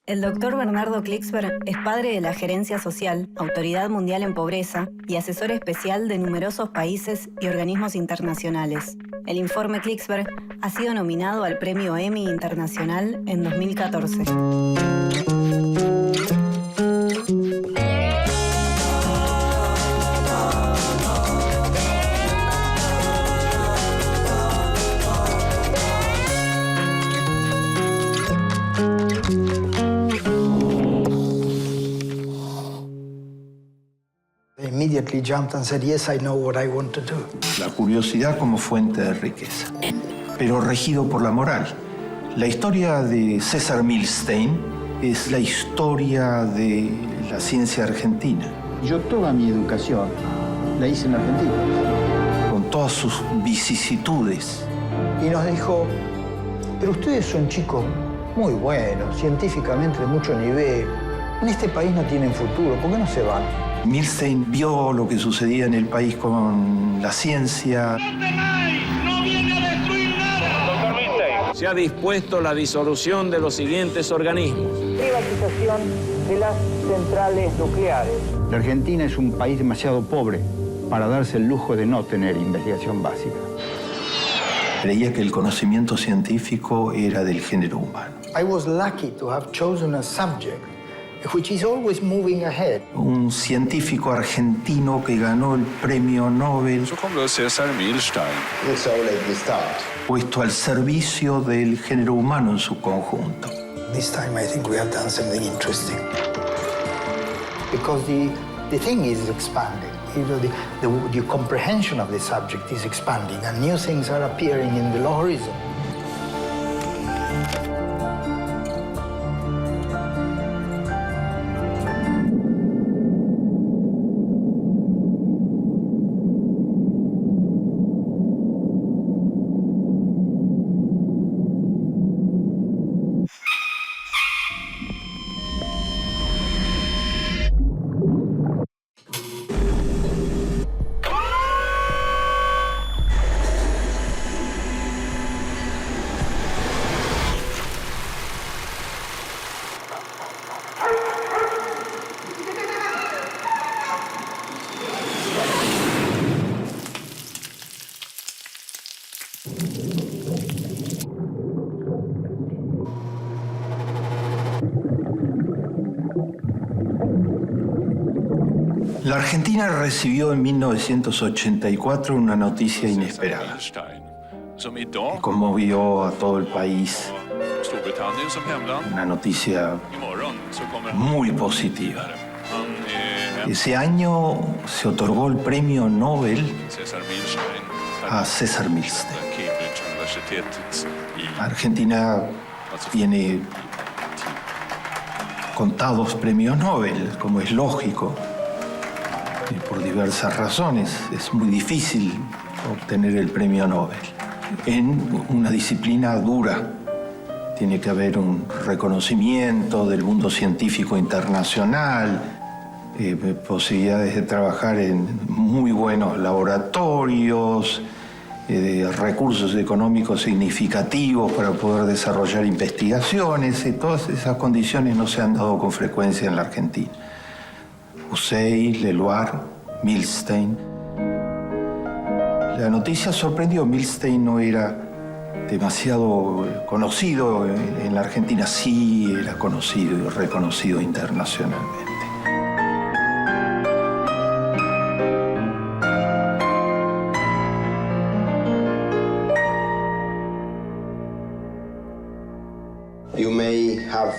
El doctor Bernardo Klicksberg es padre de la Gerencia Social, Autoridad Mundial en Pobreza y asesor especial de numerosos países y organismos internacionales. El informe Klicksberg ha sido nominado al Premio Emmy Internacional en 2014. Immediately jumped and said, yes, I know what I want to do. La curiosidad como fuente de riqueza, pero regido por la moral. La historia de César Milstein es la historia de la ciencia argentina. Yo toda mi educación la hice en Argentina. Con todas sus vicisitudes. Y nos dijo, pero ustedes son chicos muy buenos, científicamente de mucho nivel. En este país no tienen futuro, ¿por qué no se van? Milstein vio lo que sucedía en el país con la ciencia. ¡No viene a destruir nada! Doctor Milstein. Se ha dispuesto la disolución de los siguientes organismos. Privatización de las centrales nucleares. La Argentina es un país demasiado pobre para darse el lujo de no tener investigación básica. Creía que el conocimiento científico era del género humano. I was lucky to have chosen a subject which is always moving ahead. Un científico argentino que ganó el premio Nobel. Så kom då César Milstein. Puesto al servicio del género humano en su conjunto. This time I think we have done something interesting. Because the thing is expanding. You know, the comprehension of the subject is expanding and new things are appearing in the horizon. La Argentina recibió en 1984 una noticia inesperada que conmovió a todo el país. Una noticia muy positiva. Ese año se otorgó el premio Nobel a César Milstein. Argentina tiene contados premios Nobel, como es lógico. Por diversas razones, es muy difícil obtener el premio Nobel. En una disciplina dura, tiene que haber un reconocimiento del mundo científico internacional, posibilidades de trabajar en muy buenos laboratorios, recursos económicos significativos para poder desarrollar investigaciones. Todas esas condiciones no se han dado con frecuencia en la Argentina. Hussein, Leloir, Milstein. La noticia sorprendió. Milstein no era demasiado conocido en la Argentina. Sí era conocido y reconocido internacionalmente. You may have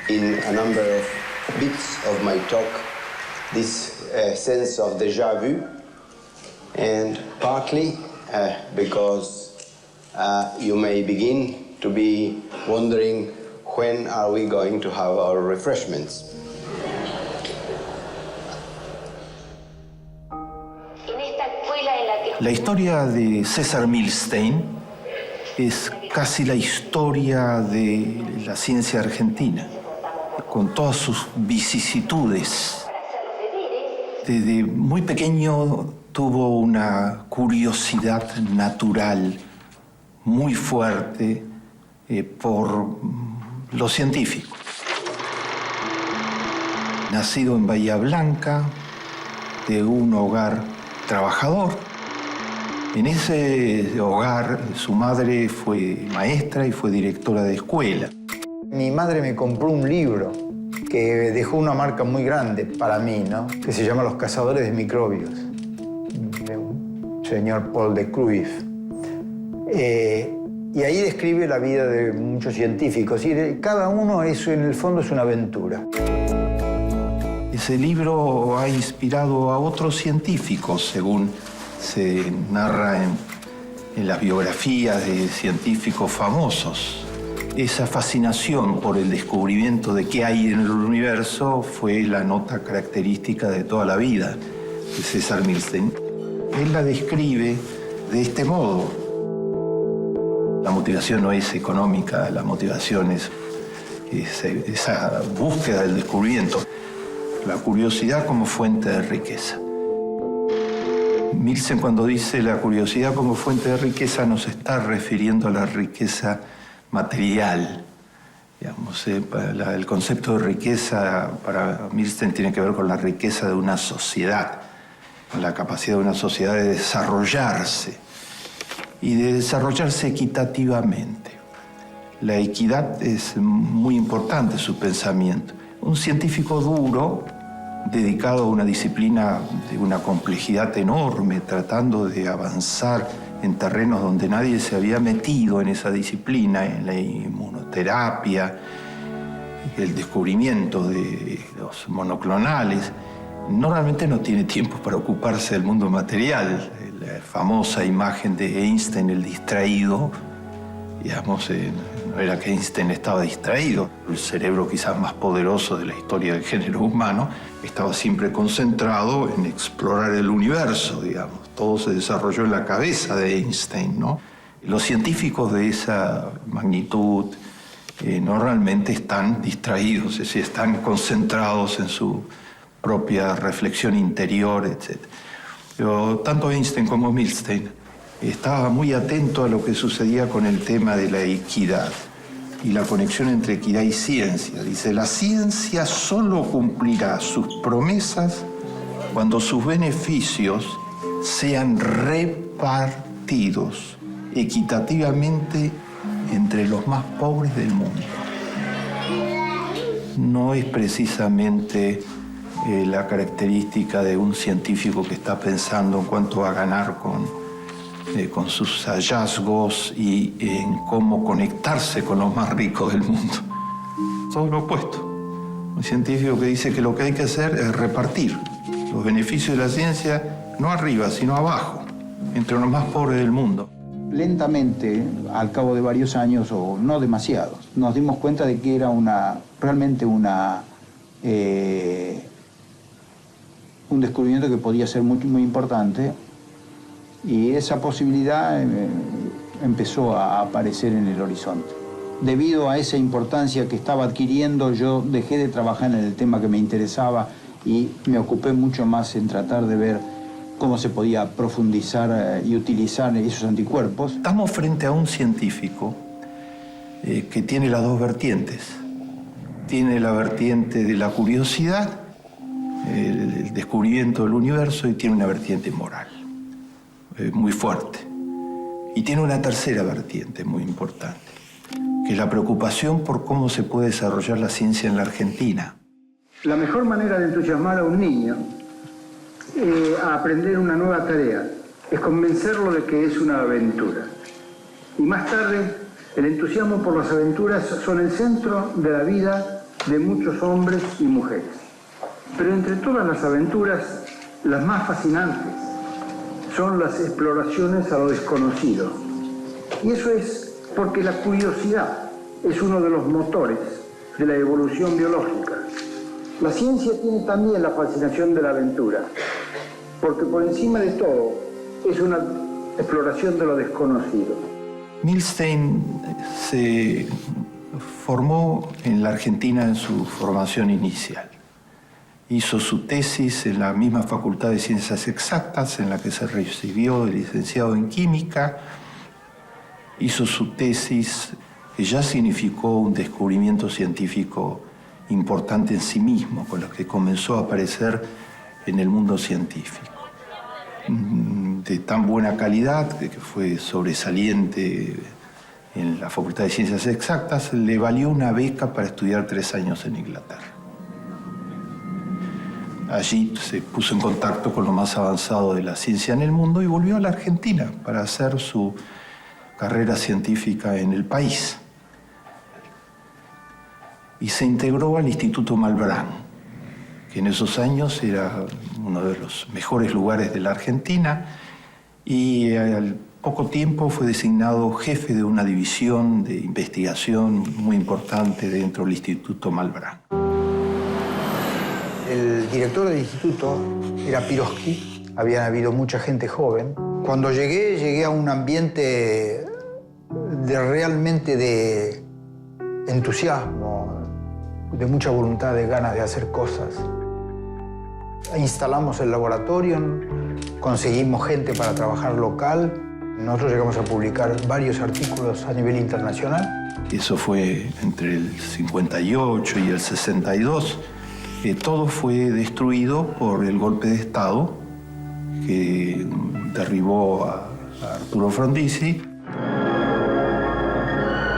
in a number of bits of my talk this sense of déjà vu, and partly because you may begin to be wondering when are we going to have our refreshments. La historia de César Milstein es casi la historia de la ciencia argentina, con todas sus vicisitudes. Desde muy pequeño tuvo una curiosidad natural muy fuerte por lo científico. nacido en Bahía Blanca, de un hogar trabajador. En ese hogar su madre fue maestra y fue directora de escuela. Mi madre me compró un libro que dejó una marca muy grande para mí, ¿no? Que se llama Los cazadores de microbios, de un señor Paul de Cruyff. Y ahí describe la vida de muchos científicos. Y cada uno, eso en el fondo es una aventura. Ese libro ha inspirado a otros científicos, según se narra en las biografías de científicos famosos. Esa fascinación por el descubrimiento de qué hay en el universo fue la nota característica de toda la vida de César Milstein. Él la describe de este modo. La motivación no es económica, la motivación es esa búsqueda del descubrimiento. La curiosidad como fuente de riqueza. Milstein, cuando dice la curiosidad como fuente de riqueza, no se está refiriendo a la riqueza material. Digamos, el concepto de riqueza para Milstein tiene que ver con la riqueza de una sociedad, con la capacidad de una sociedad de desarrollarse y de desarrollarse equitativamente. La equidad es muy importante en su pensamiento. Un científico duro, dedicado a una disciplina de una complejidad enorme, tratando de avanzar en terrenos donde nadie se había metido en esa disciplina, en la inmunoterapia, el descubrimiento de los monoclonales, normalmente no tiene tiempo para ocuparse del mundo material. La famosa imagen de Einstein, el distraído, digamos, no era que Einstein estaba distraído. El cerebro quizás más poderoso de la historia del género humano estaba siempre concentrado en explorar el universo, digamos. Todo se desarrolló en la cabeza de Einstein, ¿no? Los científicos de esa magnitud normalmente están distraídos, es decir, están concentrados en su propia reflexión interior, etc. Pero tanto Einstein como Milstein estaba muy atento a lo que sucedía con el tema de la equidad y la conexión entre equidad y ciencia. Dice, la ciencia solo cumplirá sus promesas cuando sus beneficios sean repartidos equitativamente entre los más pobres del mundo. No es precisamente la característica de un científico que está pensando en cuánto va a ganar con sus hallazgos y en cómo conectarse con los más ricos del mundo. Todo lo opuesto. Un científico que dice que lo que hay que hacer es repartir los beneficios de la ciencia no arriba, sino abajo, entre los más pobres del mundo. Lentamente, al cabo de varios años, o no demasiados, nos dimos cuenta de que era realmente un descubrimiento que podía ser muy, muy importante, y esa posibilidad empezó a aparecer en el horizonte. Debido a esa importancia que estaba adquiriendo, yo dejé de trabajar en el tema que me interesaba y me ocupé mucho más en tratar de ver cómo se podía profundizar y utilizar esos anticuerpos. Estamos frente a un científico que tiene las dos vertientes. Tiene la vertiente de la curiosidad, el descubrimiento del universo, y tiene una vertiente moral muy fuerte. Y tiene una tercera vertiente muy importante, que es la preocupación por cómo se puede desarrollar la ciencia en la Argentina. La mejor manera de entusiasmar a un niño a aprender una nueva tarea es convencerlo de que es una aventura. Y más tarde, el entusiasmo por las aventuras son el centro de la vida de muchos hombres y mujeres. Pero entre todas las aventuras, las más fascinantes son las exploraciones a lo desconocido. Y eso es porque la curiosidad es uno de los motores de la evolución biológica. La ciencia tiene también la fascinación de la aventura, porque por encima de todo es una exploración de lo desconocido. Milstein se formó en la Argentina en su formación inicial. Hizo su tesis en la misma Facultad de Ciencias Exactas, en la que se recibió de licenciado en Química. Hizo su tesis, que ya significó un descubrimiento científico importante en sí mismo, con la que comenzó a aparecer en el mundo científico. De tan buena calidad, que fue sobresaliente en la Facultad de Ciencias Exactas, le valió una beca para estudiar 3 años en Inglaterra. Allí se puso en contacto con lo más avanzado de la ciencia en el mundo y volvió a la Argentina para hacer su carrera científica en el país. Y se integró al Instituto Malbrán, que en esos años era uno de los mejores lugares de la Argentina, y al poco tiempo fue designado jefe de una división de investigación muy importante dentro del Instituto Malbrán. El director del instituto era Piroski, había habido mucha gente joven. Cuando llegué a un ambiente realmente de entusiasmo, de mucha voluntad, de ganas de hacer cosas. Instalamos el laboratorio, conseguimos gente para trabajar local. Nosotros llegamos a publicar varios artículos a nivel internacional. Eso fue entre el 58 y el 62. Todo fue destruido por el golpe de Estado que derribó a Arturo Frondizi.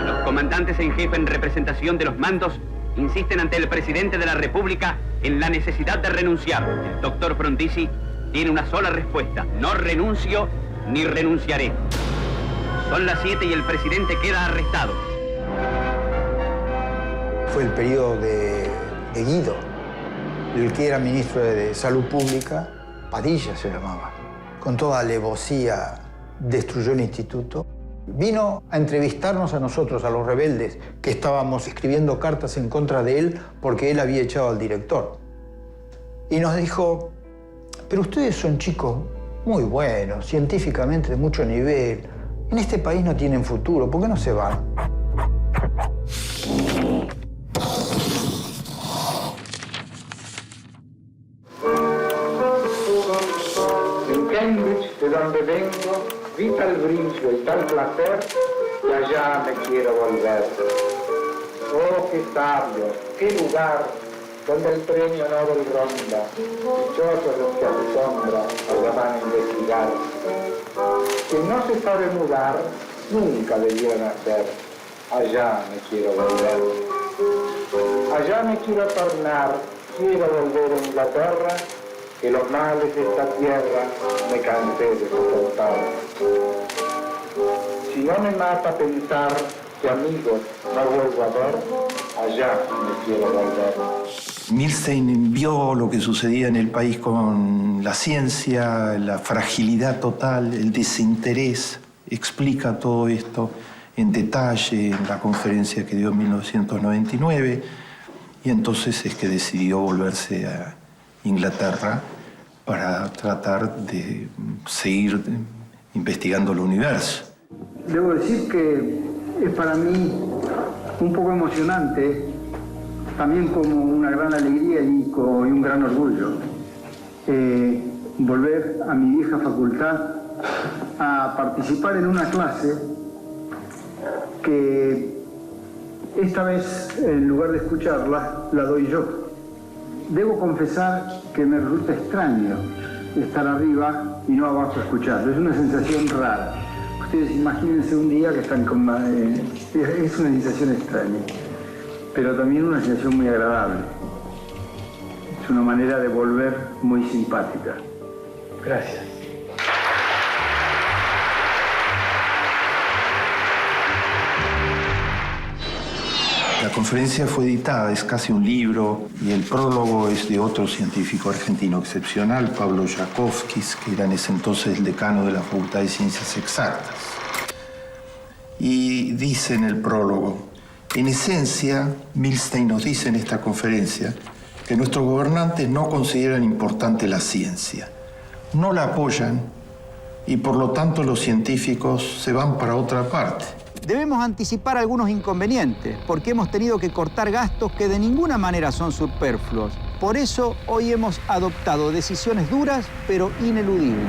Los comandantes en jefe en representación de los mandos insisten ante el presidente de la República en la necesidad de renunciar. El doctor Frondizi tiene una sola respuesta: no renuncio ni renunciaré. Son las 7 y el presidente queda arrestado. Fue el periodo de Guido, el que era ministro de Salud Pública, Padilla se llamaba. Con toda alevosía destruyó el instituto. Vino a entrevistarnos a nosotros, a los rebeldes, que estábamos escribiendo cartas en contra de él porque él había echado al director. Y nos dijo, pero ustedes son chicos muy buenos, científicamente de mucho nivel. En este país no tienen futuro, ¿por qué no se van? En Cambridge, de donde vengo, vi tal brillo y tal placer, y allá me quiero volver. Oh, qué sabio, qué lugar, donde el premio Nobel ronda, dichosos los que a su sombra allá van a investigar. Quien no se sabe mudar, nunca debió nacer. Allá me quiero volver. Allá me quiero tornar, quiero volver a Inglaterra, que los males de esta tierra me cansé de soportar. Si no me mata pensar que amigos no vuelvo a ver, allá me quiero volver. Milstein vio lo que sucedía en el país con la ciencia, la fragilidad total, el desinterés. Explica todo esto en detalle en la conferencia que dio en 1999, y entonces es que decidió volverse a Inglaterra para tratar de seguir investigando el universo. Debo decir que es para mí un poco emocionante, también como una gran alegría y un gran orgullo, volver a mi vieja facultad a participar en una clase que esta vez, en lugar de escucharla, la doy yo. Debo confesar que me resulta extraño estar arriba y no abajo escuchando. Es una sensación rara. Ustedes imagínense un día que están con... es una sensación extraña, pero también una sensación muy agradable. Es una manera de volver muy simpática. Gracias. La conferencia fue editada, es casi un libro, y el prólogo es de otro científico argentino excepcional, Pablo Jakovskis, que era en ese entonces el decano de la Facultad de Ciencias Exactas. Y dice en el prólogo, en esencia, Milstein nos dice en esta conferencia que nuestros gobernantes no consideran importante la ciencia, no la apoyan, y por lo tanto los científicos se van para otra parte. Debemos anticipar algunos inconvenientes, porque hemos tenido que cortar gastos que de ninguna manera son superfluos. Por eso, hoy hemos adoptado decisiones duras, pero ineludibles.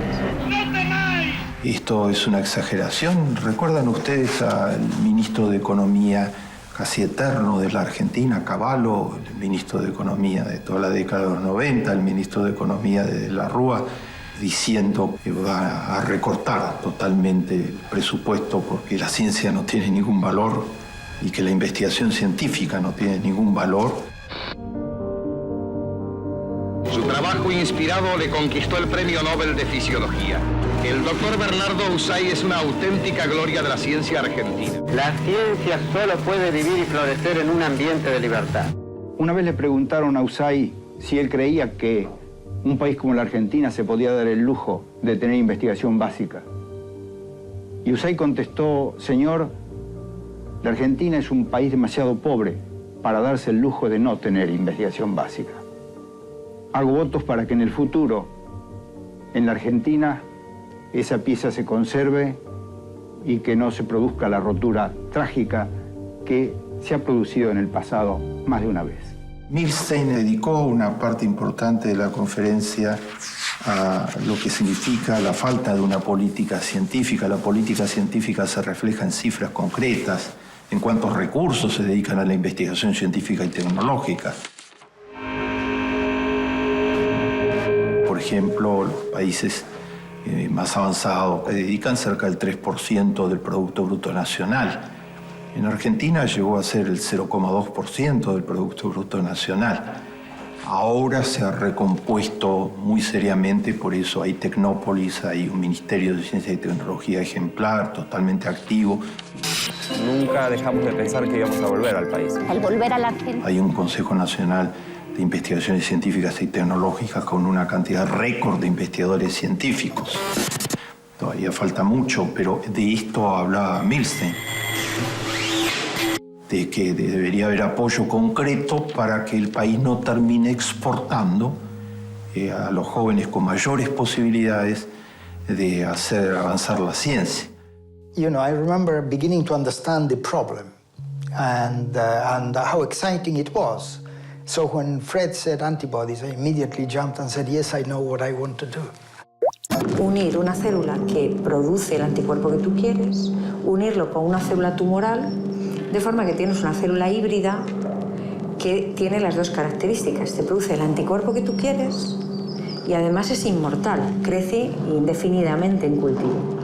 Esto es una exageración. ¿Recuerdan ustedes al ministro de Economía casi eterno de la Argentina, Cavallo, el ministro de Economía de toda la década de los 90, el ministro de Economía de la Rúa, diciendo que va a recortar totalmente el presupuesto porque la ciencia no tiene ningún valor y que la investigación científica no tiene ningún valor. Su trabajo inspirado le conquistó el Premio Nobel de Fisiología. El doctor Bernardo Usay es una auténtica gloria de la ciencia argentina. La ciencia solo puede vivir y florecer en un ambiente de libertad. Una vez le preguntaron a Usay si él creía que un país como la Argentina se podía dar el lujo de tener investigación básica. Y Usay contestó: señor, la Argentina es un país demasiado pobre para darse el lujo de no tener investigación básica. Hago votos para que en el futuro, en la Argentina, esa pieza se conserve y que no se produzca la rotura trágica que se ha producido en el pasado más de una vez. Milstein dedicó una parte importante de la conferencia a lo que significa la falta de una política científica. La política científica se refleja en cifras concretas, en cuántos recursos se dedican a la investigación científica y tecnológica. Por ejemplo, los países más avanzados dedican cerca del 3% del Producto Bruto Nacional. En Argentina llegó a ser el 0,2% del Producto Bruto Nacional. Ahora se ha recompuesto muy seriamente, por eso hay Tecnópolis, hay un Ministerio de Ciencia y Tecnología ejemplar, totalmente activo. Nunca dejamos de pensar que íbamos a volver al país. Al volver a la Argentina. Hay un Consejo Nacional de Investigaciones Científicas y Tecnológicas con una cantidad récord de investigadores científicos. Todavía falta mucho, pero de esto hablaba Milstein, de que debería haber apoyo concreto para que el país no termine exportando a los jóvenes con mayores posibilidades de hacer avanzar la ciencia. You know, I remember beginning to understand the problem and how exciting it was. So when Fred said antibodies, I immediately jumped and said, yes, I know what I want to do. Unir una célula que produce el anticuerpo que tú quieres, unirlo con una célula tumoral, de forma que tienes una célula híbrida que tiene las dos características. Te produce el anticuerpo que tú quieres y además es inmortal, crece indefinidamente en cultivo.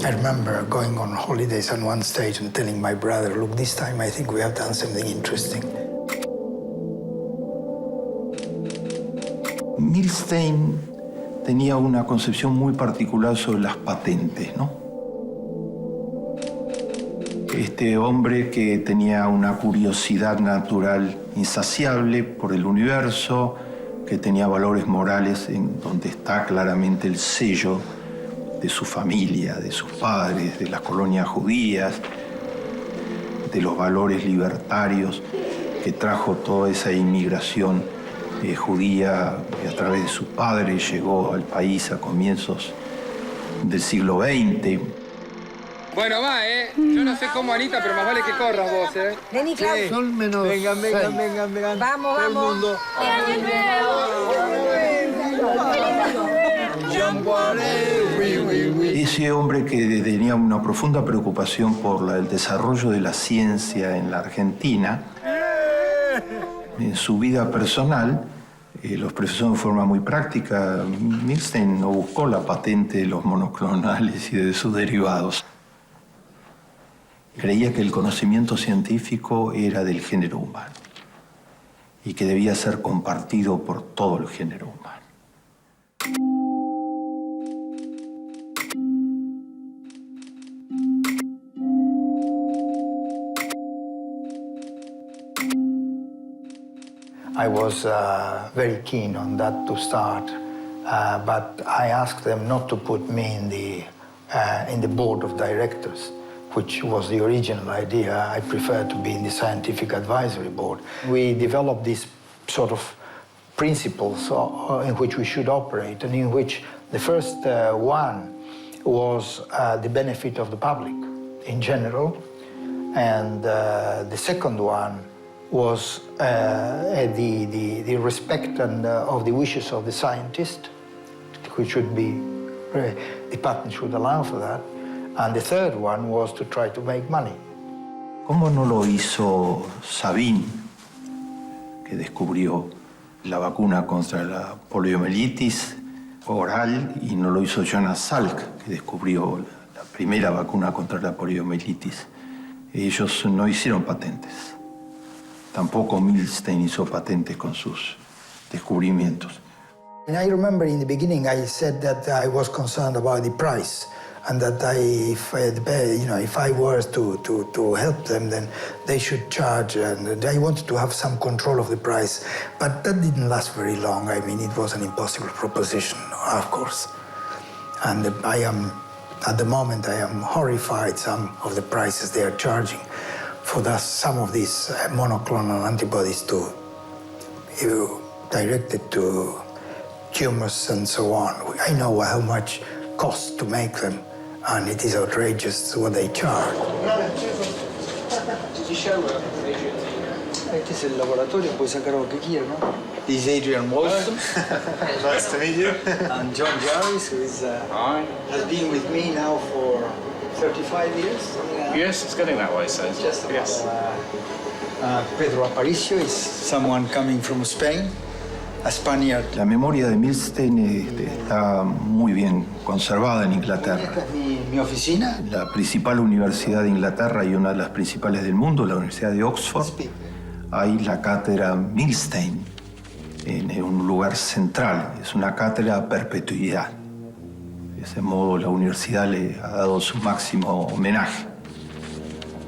I remember going on holidays on one stage and telling my brother, look, this time I think we have done something interesting. Milstein tenía una concepción muy particular sobre las patentes, ¿no? Este hombre que tenía una curiosidad natural insaciable por el universo, que tenía valores morales en donde está claramente el sello de su familia, de sus padres, de las colonias judías, de los valores libertarios que trajo toda esa inmigración judía a través de su padre, llegó al país a comienzos del siglo XX. Bueno, va, Yo no sé cómo, Anita, pero más vale que corras vos, Vení, Claudio. Son menos. Vengan. Vamos. Ese hombre que tenía una profunda preocupación por el desarrollo de la ciencia en la Argentina, en su vida personal, lo expresó de forma muy práctica. Milstein no buscó la patente de los monoclonales y de sus derivados. Creía que el conocimiento científico era del género humano y que debía ser compartido por todo el género humano. I was very keen on that to start, but I asked them not to put me in the board of directors, which was the original idea. I prefer to be in the scientific advisory board. We developed these sort of principles in which we should operate, and in which the first one was the benefit of the public in general, and the second one was the respect of the wishes of the scientist, which should be the patent should allow for that. And the third one was to try to make money. ¿Cómo no lo hizo Sabin, que descubrió la vacuna contra la poliomielitis oral, y no lo hizo Jonas Salk, que descubrió la primera vacuna contra la poliomielitis? Ellos no hicieron patentes. Tampoco Milstein hizo patentes con sus descubrimientos. And I remember in the beginning I said that I was concerned about the price, and that if I was to help them, then they should charge, and I wanted to have some control of the price. But that didn't last very long. I mean, it was an impossible proposition, of course. And at the moment, I am horrified some of the prices they are charging for some of these monoclonal antibodies directed to tumors and so on. I know how much costs to make them, and it is outrageous what they charge. Este es el laboratorio, puede sacar lo que quiera, ¿no? This is Adrian Walston. Nice to meet you. And John Jarvis, who has been with me now for 35 years. Yes, it's getting that way, so yes. Pedro Aparicio is someone coming from Spain. A Spaniard. La memoria de Milstein está muy bien conservada en Inglaterra. Esta es mi oficina. La principal universidad de Inglaterra y una de las principales del mundo, la Universidad de Oxford, hay la cátedra Milstein en un lugar central. Es una cátedra a perpetuidad. De ese modo la universidad le ha dado su máximo homenaje.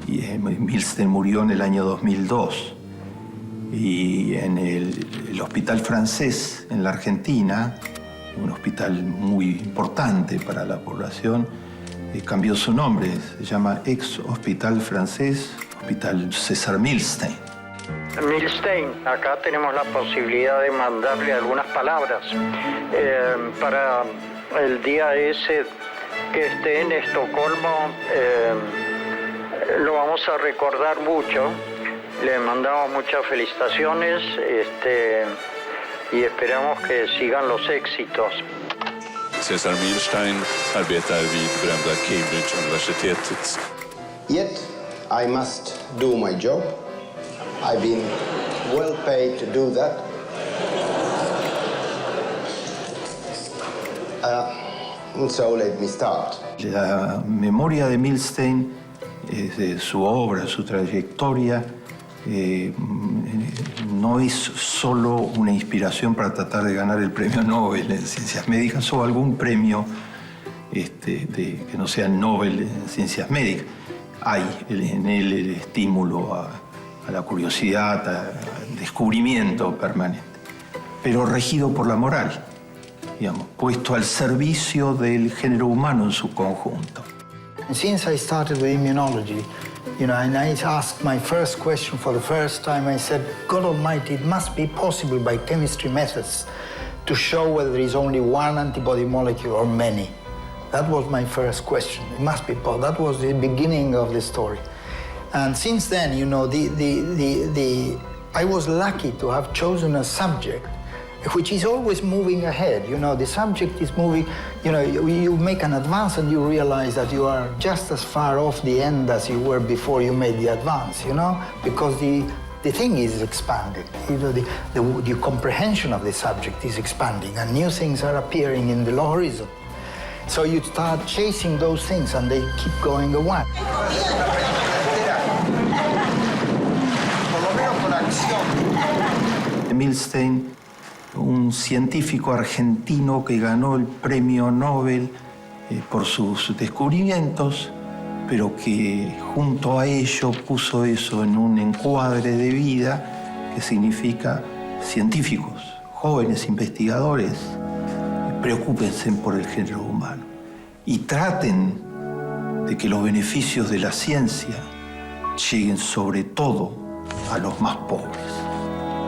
Y Milstein murió en el año 2002. Y en el Hospital Francés, en la Argentina, un hospital muy importante para la población, cambió su nombre. Se llama Ex Hospital Francés, Hospital César Milstein. Milstein, acá tenemos la posibilidad de mandarle algunas palabras para el día ese que esté en Estocolmo. Lo vamos a recordar mucho. Le mandamos muchas felicitaciones y esperamos que sigan los éxitos. César Milstein arbetar vid berömda Cambridge-universitetet. Yet I must do my job. I've been well paid to do that. And so let me start. La memoria de Milstein, de su obra, su trayectoria, no es solo una inspiración para tratar de ganar el premio Nobel en ciencias médicas o algún premio que no sea Nobel en ciencias médicas. Hay en él el estímulo a la curiosidad, al descubrimiento permanente, pero regido por la moral, digamos, puesto al servicio del género humano en su conjunto. Since I started with immunology, and I asked my first question for the first time, I said, God Almighty, it must be possible by chemistry methods to show whether there is only one antibody molecule or many. That was my first question. It must be possible. That was the beginning of the story. And since then, I was lucky to have chosen a subject which is always moving ahead. The subject is moving, you make an advance and you realize that you are just as far off the end as you were before you made the advance, because the thing is expanding. The comprehension of the subject is expanding and new things are appearing in the horizon. So you start chasing those things and they keep going away. Milstein, un científico argentino que ganó el premio Nobel por sus descubrimientos, pero que junto a ello puso eso en un encuadre de vida que significa científicos, jóvenes investigadores, preocúpense por el género humano y traten de que los beneficios de la ciencia lleguen sobre todo a los más pobres.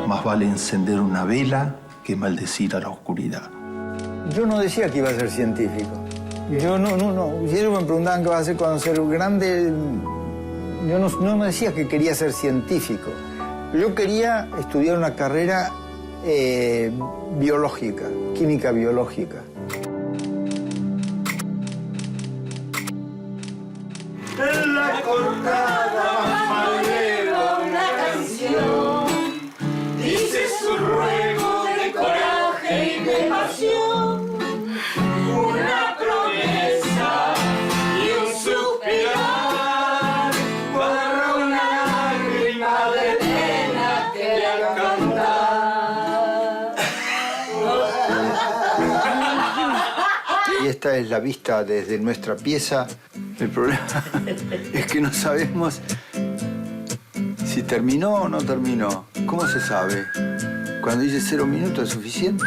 Más vale encender una vela que maldecir a la oscuridad. Yo no decía que iba a ser científico. Yo no. Si ellos me preguntaban qué va a hacer cuando sea grande, yo no decía que quería ser científico. Yo quería estudiar una carrera biológica, química biológica. cortada, Manuela, una canción. Dice su ruego de coraje y de pasión. Una promesa y un suspirar. Para una lágrima de pena que le al cantar. Y esta es la vista desde nuestra pieza. El problema es que no sabemos si terminó o no terminó. ¿Cómo se sabe? Cuando dice 0 minutos es suficiente.